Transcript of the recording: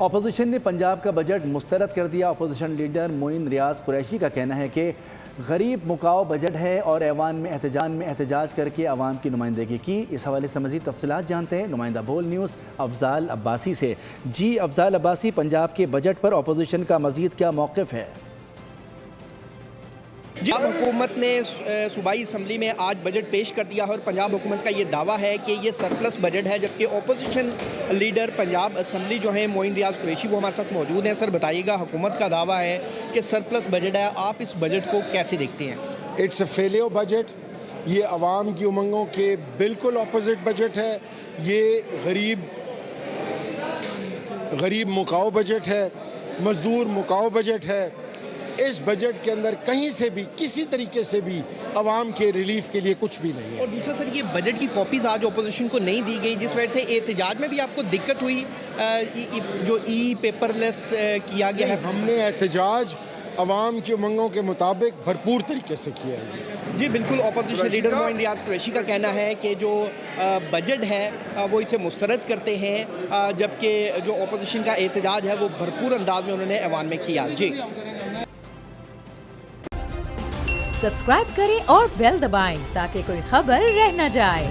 Opposition نے پنجاب کا budget مسترد کر دیا۔ اپوزیشن لیڈر معین ریاض قریشی کا کہنا ہے کہ غریب مکاؤ بجٹ ہے اور ایوان میں احتجاج کر کے عوام کی نمائندگی کی۔ اس حوالے سے مزید تفصیلات جانتے ہیں نمائندہ بول نیوز افضال عباسی سے۔ جی افضال عباسی، پنجاب کے بجٹ پر اپوزیشن کا مزید کیا موقف ہے؟ جی، حکومت نے صوبائی اسمبلی میں آج بجٹ پیش کر دیا ہے اور پنجاب حکومت کا یہ دعویٰ ہے کہ یہ سرپلس بجٹ ہے، جبکہ اپوزیشن لیڈر پنجاب اسمبلی جو ہیں معین ریاض قریشی وہ ہمارے ساتھ موجود ہیں۔ سر بتائیے گا، حکومت کا دعویٰ ہے کہ سرپلس بجٹ ہے، آپ اس بجٹ کو کیسے دیکھتے ہیں؟ اٹس اے فیلیور بجٹ، یہ عوام کی امنگوں کے بالکل اپوزٹ بجٹ ہے۔ یہ غریب مکاؤ بجٹ ہے، مزدور مکاؤ بجٹ ہے۔ اس بجٹ کے اندر کہیں سے بھی کسی طریقے سے بھی عوام کے ریلیف کے لیے کچھ بھی نہیں ہے۔ اور دوسرا سر، یہ بجٹ کی کاپیز آج اپوزیشن کو نہیں دی گئی، جس وجہ سے احتجاج میں بھی آپ کو دقت ہوئی، جو ای پیپر لیس کیا گیا ہے۔ ہم نے احتجاج عوام کی امنگوں کے مطابق بھرپور طریقے سے کیا ہے۔ جی بالکل، اپوزیشن لیڈر معین ریاض قریشی کا کہنا ہے کہ جو بجٹ ہے وہ اسے مسترد کرتے ہیں، جبکہ جو اپوزیشن کا احتجاج ہے وہ بھرپور انداز میں انہوں نے ایوان میں کیا۔ جی سبسکرائب کریں اور بیل دبائیں تاکہ کوئی خبر رہ نہ جائے۔